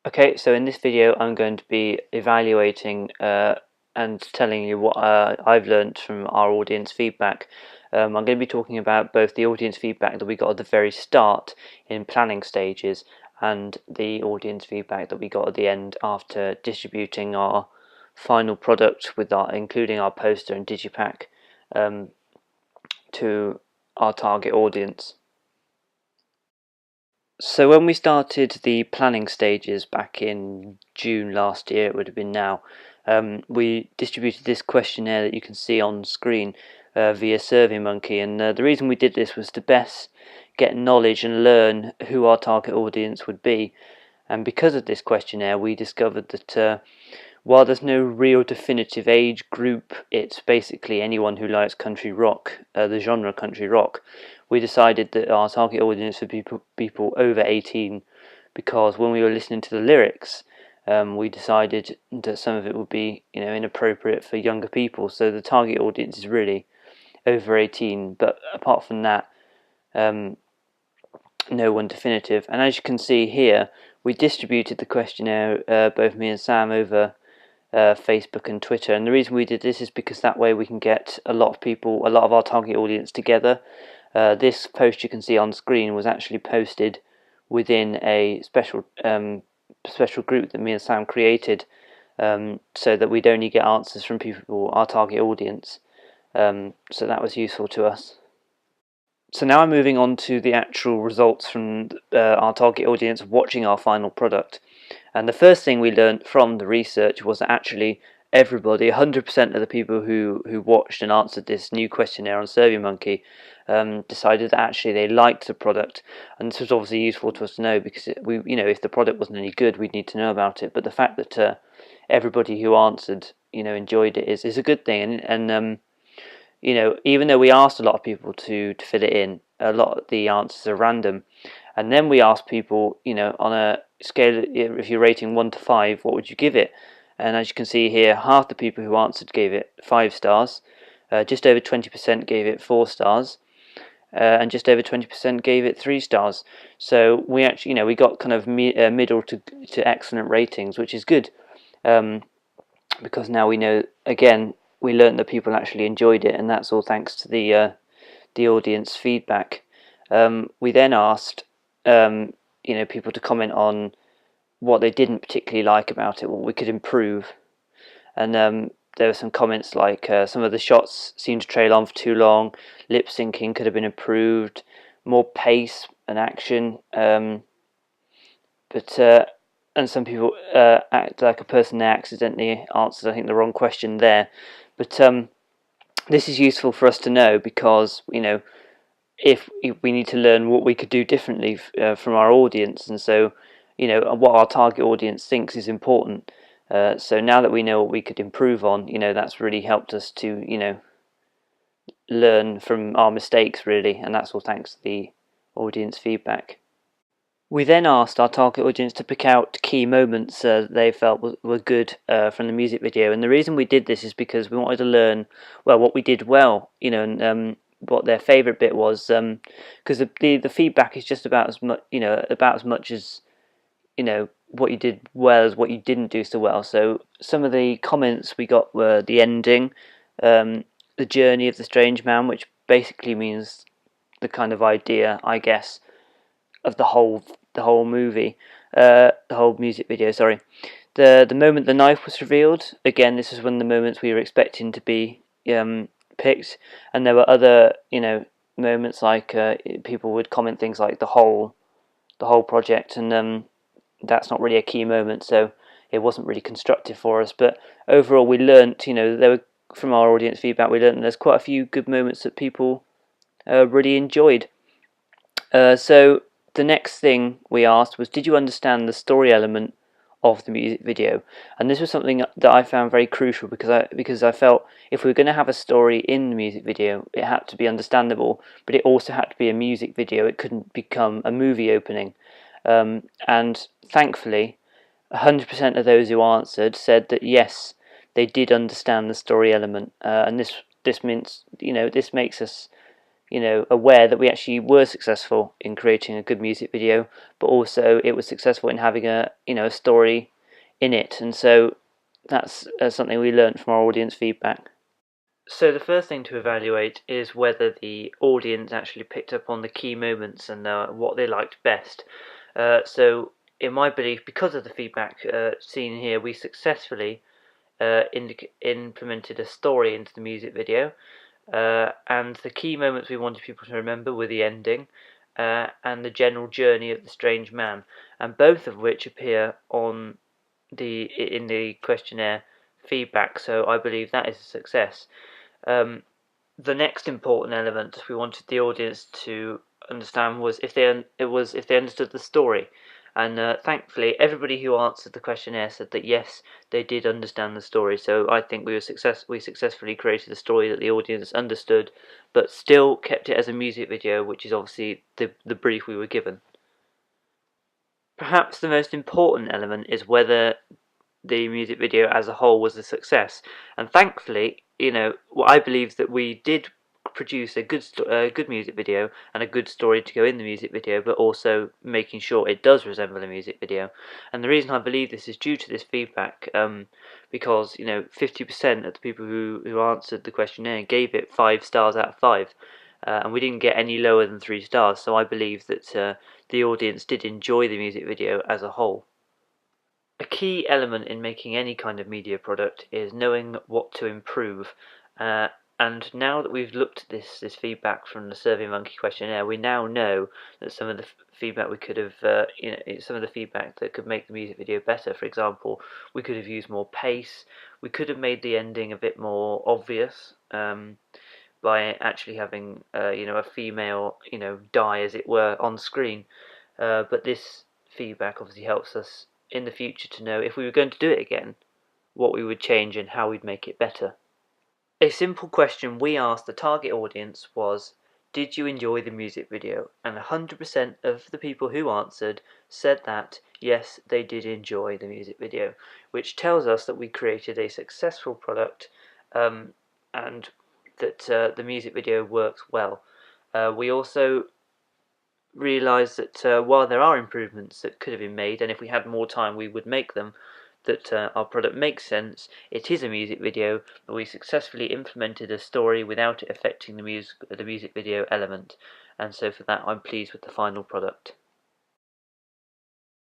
Okay, so in this video I'm going to be evaluating and telling you what I've learned from our audience feedback. I'm going to be talking about both the audience feedback that we got at the very start in planning stages and the audience feedback that we got at the end after distributing our final product with including our poster and digipack to our target audience. So when we started the planning stages back in June last year, it would have been now, we distributed this questionnaire that you can see on screen via SurveyMonkey, and the reason we did this was to best get knowledge and learn who our target audience would be. And because of this questionnaire, we discovered that while there's no real definitive age group, it's basically anyone who likes country rock, the genre country rock. We decided that our target audience would be people over 18 because when we were listening to the lyrics, we decided that some of it would be, inappropriate for younger people. So the target audience is really over 18. But apart from that, no one definitive. And as you can see here, we distributed the questionnaire, both me and Sam, over Facebook and Twitter, and the reason we did this is because that way we can get a lot of our target audience together. This post you can see on screen was actually posted within a special group that me and Sam created, so that we'd only get answers from people, our target audience. So that was useful to us. So now I'm moving on to the actual results from our target audience watching our final product. And the first thing we learned from the research was that actually everybody, 100% of the people who watched and answered this new questionnaire on SurveyMonkey, decided that actually they liked the product. And this was obviously useful to us to know because if the product wasn't any good, we'd need to know about it. But the fact that everybody who answered, enjoyed it is a good thing. And even though we asked a lot of people to fill it in, a lot of the answers are random. And then we asked people, on a scale, if you're rating 1 to 5, what would you give it? And as you can see here, half the people who answered gave it 5 stars, just over 20% gave it 4 stars, and just over 20% gave it 3 stars. So we actually, we got kind of middle to excellent ratings, which is good, because now we know, again, we learned that people actually enjoyed it, and that's all thanks to the audience feedback. We then asked people to comment on what they didn't particularly like about it, what we could improve. And there were some comments like some of the shots seemed to trail on for too long, lip syncing could have been improved, more pace and action. And some people act like a person there accidentally answered, I think, the wrong question there. But this is useful for us to know because, if we need to learn what we could do differently from our audience, and so what our target audience thinks is important. So now that we know what we could improve on, that's really helped us to learn from our mistakes, really, and that's all thanks to the audience feedback. We then asked our target audience to pick out key moments they felt were good from the music video, and the reason we did this is because we wanted to learn what we did well, and what their favourite bit was, because the feedback is just about as much as what you did well as what you didn't do so well. So some of the comments we got were the ending, the journey of the strange man, which basically means the kind of idea, I guess, of the whole movie, the whole music video. Sorry, the moment the knife was revealed. Again, this is one of the moments we were expecting to be picked, and there were other moments like people would comment things like the whole project, and that's not really a key moment, so it wasn't really constructive for us. But overall, we learnt, there were, from our audience feedback, we learnt there's quite a few good moments that people really enjoyed. So the next thing we asked was, did you understand the story element of the music video? And this was something that I found very crucial because I felt if we were going to have a story in the music video, it had to be understandable, but it also had to be a music video. It couldn't become a movie opening. And thankfully, 100% of those who answered said that yes, they did understand the story element, and this means this makes us aware that we actually were successful in creating a good music video, but also it was successful in having a story in it. And so that's something we learned from our audience feedback. So the first thing to evaluate is whether the audience actually picked up on the key moments and what they liked best. So in my belief, because of the feedback seen here, we successfully implemented a story into the music video, and the key moments we wanted people to remember were the ending and the general journey of the strange man, and both of which appear in the questionnaire feedback. So I believe that is a success. The next important element we wanted the audience to understand was if they understood the story, and thankfully everybody who answered the questionnaire said that yes, they did understand the story. So I think we successfully created a story that the audience understood, but still kept it as a music video, which is obviously the brief we were given. Perhaps the most important element is whether the music video as a whole was a success. And thankfully, I believe that we did produce a good music video and a good story to go in the music video, but also making sure it does resemble a music video. And the reason I believe this is due to this feedback, because 50% of the people who answered the questionnaire gave it 5 stars out of 5. And we didn't get any lower than 3 stars, so I believe that the audience did enjoy the music video as a whole. A key element in making any kind of media product is knowing what to improve. And now that we've looked at this feedback from the SurveyMonkey questionnaire, we now know that some of the feedback we could have, some of the feedback that could make the music video better. For example, we could have used more pace. We could have made the ending a bit more obvious by actually having, a female, die as it were on screen. But this feedback obviously helps us in the future to know if we were going to do it again, what we would change and how we'd make it better. A simple question we asked the target audience was, did you enjoy the music video? And 100% of the people who answered said that yes, they did enjoy the music video, which tells us that we created a successful product, and that the music video works well. We also realise that while there are improvements that could have been made, and if we had more time we would make them, that our product makes sense. It is a music video, but we successfully implemented a story without it affecting the music video element, and so for that I'm pleased with the final product.